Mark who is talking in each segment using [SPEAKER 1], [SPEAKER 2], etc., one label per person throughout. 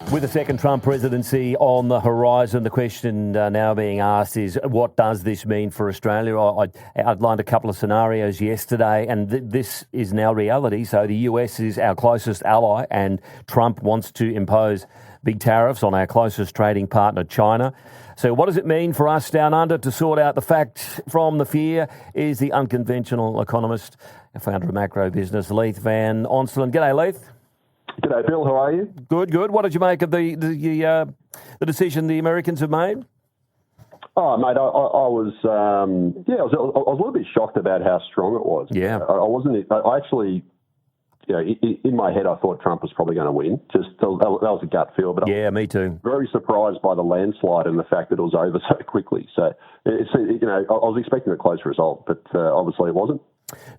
[SPEAKER 1] With the second Trump presidency on the horizon, the question now being asked is, what does this mean for Australia? I outlined a couple of scenarios yesterday, and this is now reality. So the US is our closest ally, and Trump wants to impose big tariffs on our closest trading partner, China. So what does it mean for us down under? To sort out the fact from the fear is the unconventional economist, founder of macro business, Leith Van Onselen. G'day, Leith.
[SPEAKER 2] G'day, Bill. How are you?
[SPEAKER 1] Good. What did you make of the decision the Americans have made?
[SPEAKER 2] Oh, mate, I was a little bit shocked about how strong it was.
[SPEAKER 1] Yeah.
[SPEAKER 2] I actually, in my head, I thought Trump was probably going to win. Just that was a gut feel. But
[SPEAKER 1] yeah, me too.
[SPEAKER 2] I was very surprised by the landslide and the fact that it was over so quickly. So, I was expecting a close result, but obviously it wasn't.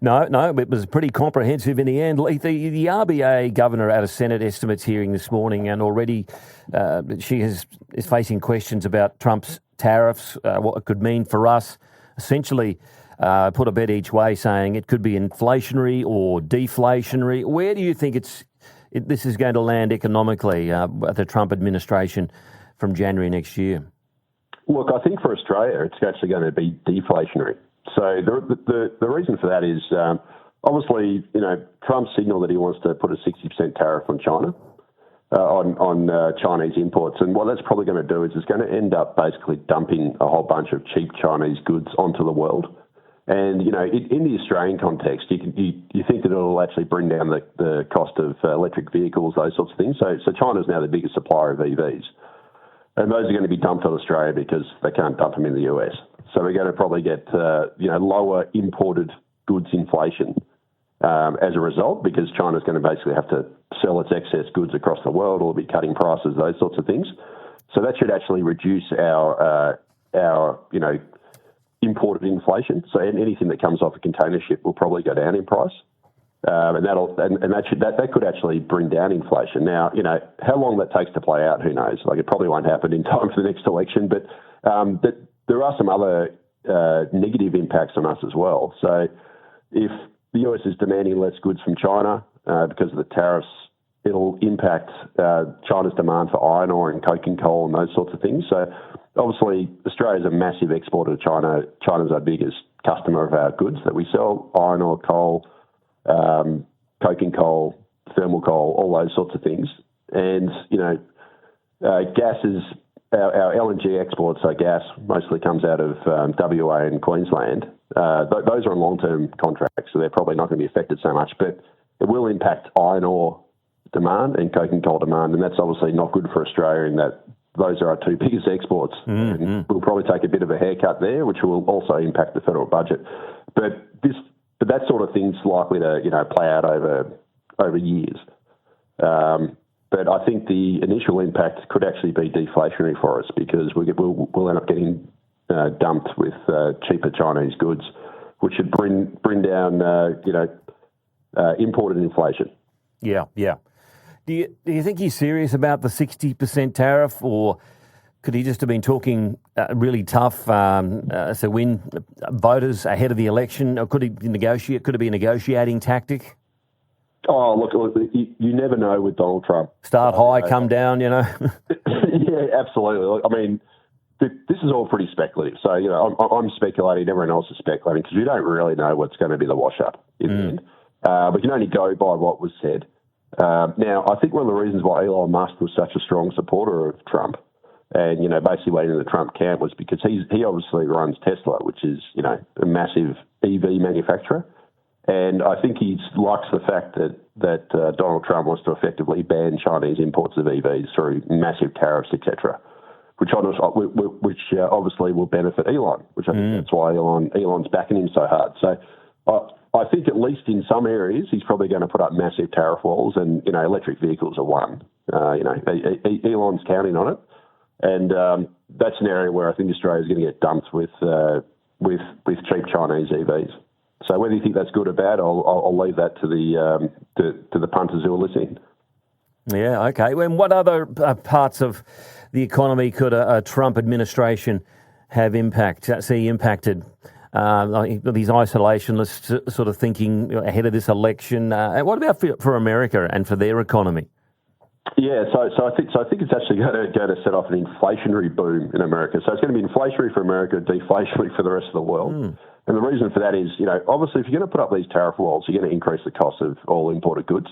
[SPEAKER 1] No, it was pretty comprehensive in the end. The RBA governor at a Senate estimates hearing this morning, and already she is facing questions about Trump's tariffs, what it could mean for us. Essentially, put a bet each way, saying it could be inflationary or deflationary. Where do you think this is going to land economically at the Trump administration from January next year?
[SPEAKER 2] Look, I think for Australia, it's actually going to be deflationary. So the reason for that is obviously, Trump signaled that he wants to put a 60% tariff on China, on Chinese imports. And what that's probably going to do is it's going to end up basically dumping a whole bunch of cheap Chinese goods onto the world. And, in the Australian context, you think that it'll actually bring down the cost of electric vehicles, those sorts of things. So China's now the biggest supplier of EVs. And those are going to be dumped on Australia because they can't dump them in the US. So we're going to probably get, lower imported goods inflation as a result, because China's going to basically have to sell its excess goods across the world or be cutting prices, those sorts of things. So that should actually reduce our imported inflation. So anything that comes off a container ship will probably go down in price. That could actually bring down inflation. Now, how long that takes to play out, who knows? Like, it probably won't happen in time for the next election, but there are some other negative impacts on us as well. So if the US is demanding less goods from China because of the tariffs, it'll impact China's demand for iron ore and coking coal and those sorts of things. So obviously, Australia's a massive exporter to China. China's our biggest customer of our goods that we sell: iron ore, coal, coking coal, thermal coal, all those sorts of things. And, gas is our LNG exports, so gas mostly comes out of WA and Queensland. Those are on long-term contracts, so they're probably not going to be affected so much, but it will impact iron ore demand and coking coal demand, and that's obviously not good for Australia in that those are our two biggest exports. Mm-hmm. And we'll probably take a bit of a haircut there, which will also impact the federal budget. But that sort of thing's likely to, play out over years. But I think the initial impact could actually be deflationary for us, because we'll end up getting dumped with cheaper Chinese goods, which should bring down imported inflation.
[SPEAKER 1] Yeah. Do you think he's serious about the 60% tariff, or could he just have been talking really tough to win voters ahead of the election, or could he negotiate? Could it be a negotiating tactic?
[SPEAKER 2] Oh, look, you never know with Donald Trump.
[SPEAKER 1] Start high, come down,
[SPEAKER 2] Yeah, absolutely. I mean, this is all pretty speculative. So, I'm speculating, everyone else is speculating, because we don't really know what's going to be the wash-up in the end. We can only go by what was said. Now, I think one of the reasons why Elon Musk was such a strong supporter of Trump and, basically waiting in the Trump camp was because he obviously runs Tesla, which is, a massive EV manufacturer. And I think he likes the fact that Donald Trump wants to effectively ban Chinese imports of EVs through massive tariffs, etc., which obviously will benefit Elon, which I think that's why Elon's backing him so hard. So I think at least in some areas he's probably going to put up massive tariff walls, and electric vehicles are one. Elon's counting on it, and that's an area where I think Australia's going to get dumped with cheap Chinese EVs. So whether you think that's good or bad, I'll leave that to the punters who are listening.
[SPEAKER 1] Yeah, okay. And what other parts of the economy could a Trump administration have impacted? These isolationist sort of thinking ahead of this election. What about for America and for their economy?
[SPEAKER 2] Yeah, so I think it's actually going to set off an inflationary boom in America. So it's going to be inflationary for America, deflationary for the rest of the world. And the reason for that is, obviously, if you're going to put up these tariff walls, you're going to increase the cost of all imported goods.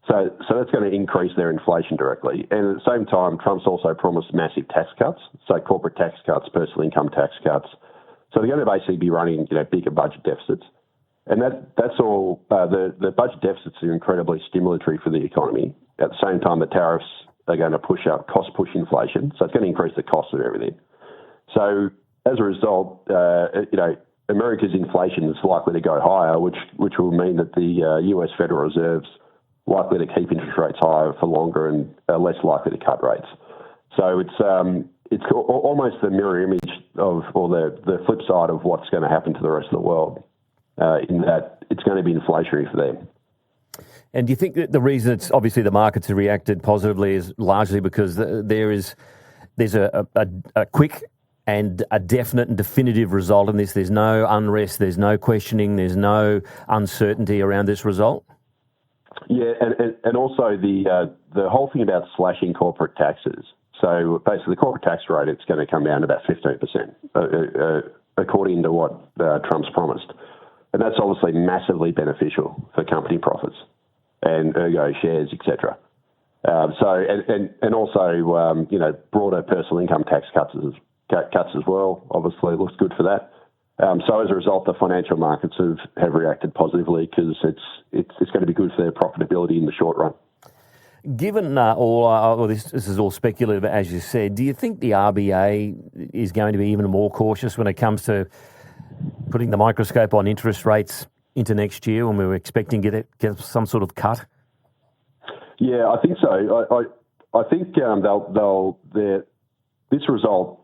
[SPEAKER 2] So that's going to increase their inflation directly. And at the same time, Trump's also promised massive tax cuts, so corporate tax cuts, personal income tax cuts. So they're going to basically be running, bigger budget deficits. And that's all. The budget deficits are incredibly stimulatory for the economy. At the same time, the tariffs are going to push up push inflation. So it's going to increase the cost of everything. So as a result, America's inflation is likely to go higher, which will mean that the US Federal Reserve's likely to keep interest rates higher for longer and less likely to cut rates. So it's almost the mirror image of, or the flip side of what's going to happen to the rest of the world, in that it's going to be inflationary for them.
[SPEAKER 1] And do you think that the reason it's obviously the markets have reacted positively is largely because there's a quick and a definite and definitive result in this? There's no unrest, there's no questioning, there's no uncertainty around this result?
[SPEAKER 2] Yeah, and also the whole thing about slashing corporate taxes. So basically, the corporate tax rate, it's going to come down to about 15%, according to what Trump's promised. And that's obviously massively beneficial for company profits and ergo shares, etc. And also broader personal income tax cuts as well. Obviously, looks good for that. So as a result, the financial markets have reacted positively because it's going to be good for their profitability in the short run.
[SPEAKER 1] Given this is all speculative, as you said, do you think the RBA is going to be even more cautious when it comes to putting the microscope on interest rates into next year when we were expecting to get some sort of cut?
[SPEAKER 2] Yeah, I think so. I think this result,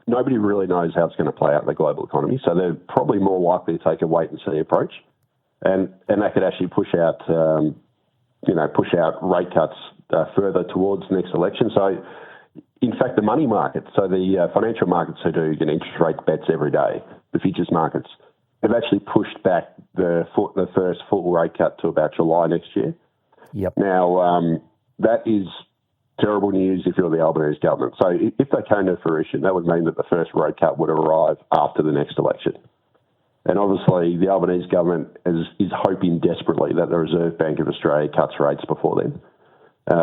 [SPEAKER 2] nobody really knows how it's going to play out in the global economy, so they're probably more likely to take a wait-and-see approach, and that could actually push out rate cuts further towards the next election. So, in fact, the money market, so the financial markets who do interest rate bets every day, the futures markets, have actually pushed back the first full rate cut to about July next year.
[SPEAKER 1] Yep.
[SPEAKER 2] Now, that is terrible news if you're the Albanese government. So if they came to fruition, that would mean that the first rate cut would arrive after the next election. And obviously, the Albanese government is hoping desperately that the Reserve Bank of Australia cuts rates before then,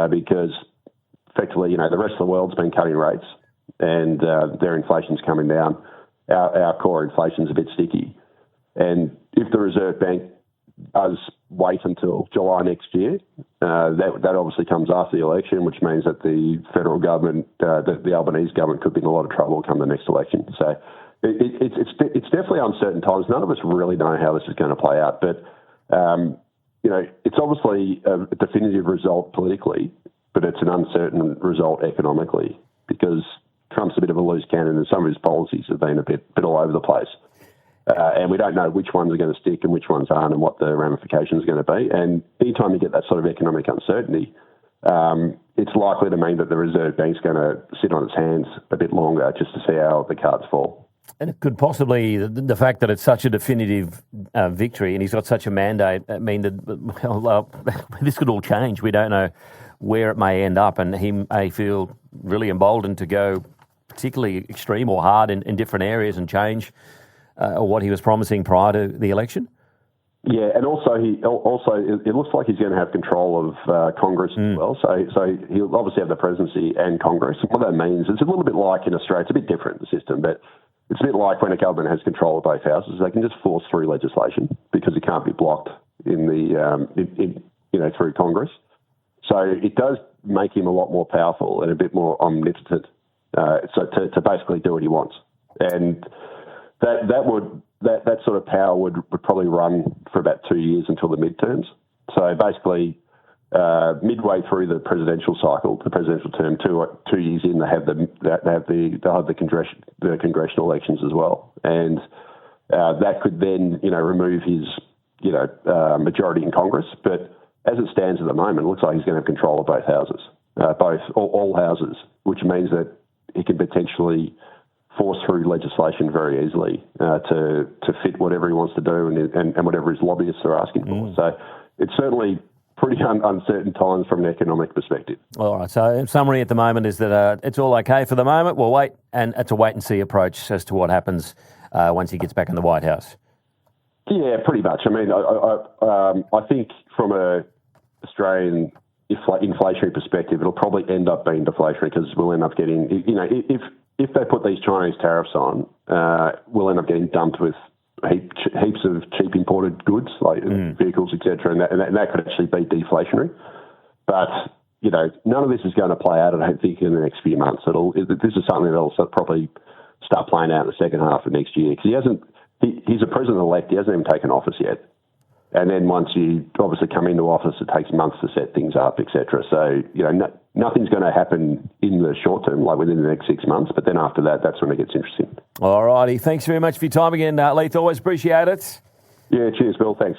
[SPEAKER 2] because effectively, the rest of the world's been cutting rates and their inflation's coming down. Our core inflation's a bit sticky. And if the Reserve Bank does wait until July next year, that obviously comes after the election, which means that the federal government, the Albanese government, could be in a lot of trouble come the next election. So it's definitely uncertain times. None of us really know how this is going to play out, but it's obviously a definitive result politically, but it's an uncertain result economically because Trump's a bit of a loose cannon and some of his policies have been a bit all over the place. And we don't know which ones are going to stick and which ones aren't and what the ramifications are going to be. And anytime you get that sort of economic uncertainty, it's likely to mean that the Reserve Bank's going to sit on its hands a bit longer just to see how the cards fall.
[SPEAKER 1] And it could possibly, the fact that it's such a definitive victory and he's got such a mandate, mean that this could all change. We don't know where it may end up, and he may feel really emboldened to go particularly extreme or hard in different areas and change what he was promising prior to the election.
[SPEAKER 2] Yeah, and also it looks like he's going to have control of Congress as well. So he'll obviously have the presidency and Congress. And what that means, it's a little bit like in Australia. It's a bit different, the system, but it's a bit like when a government has control of both houses. They can just force through legislation because it can't be blocked in the through Congress. So it does make him a lot more powerful and a bit more omnipotent. So to basically do what he wants, and that sort of power would probably run for about 2 years until the midterms. So basically, midway through the presidential cycle, the presidential term, 2 years in, they'll have the congressional elections as well, and that could then remove his majority in Congress. But as it stands at the moment, it looks like he's going to have control of both houses, all houses, which means that he can potentially force through legislation very easily to fit whatever he wants to do and whatever his lobbyists are asking for. So it's certainly pretty uncertain times from an economic perspective.
[SPEAKER 1] All right. So, in summary, at the moment is that it's all okay for the moment. We'll wait, and it's a wait and see approach as to what happens once he gets back in the White House.
[SPEAKER 2] Yeah, pretty much. I mean, I think from a Australian inflationary perspective, it'll probably end up being deflationary because we'll end up getting, if they put these Chinese tariffs on, we'll end up getting dumped with heaps of cheap imported goods like vehicles, etc., and that could actually be deflationary. But none of this is going to play out, I don't think, in the next few months. This is something that'll probably start playing out in the second half of next year because he's a president-elect. He hasn't even taken office yet. And then once you obviously come into office, it takes months to set things up, etc. So, nothing's going to happen in the short term, like within the next 6 months. But then after that, that's when it gets interesting.
[SPEAKER 1] All righty. Thanks very much for your time again, Leith. Always appreciate it.
[SPEAKER 2] Yeah, cheers, Bill. Thanks.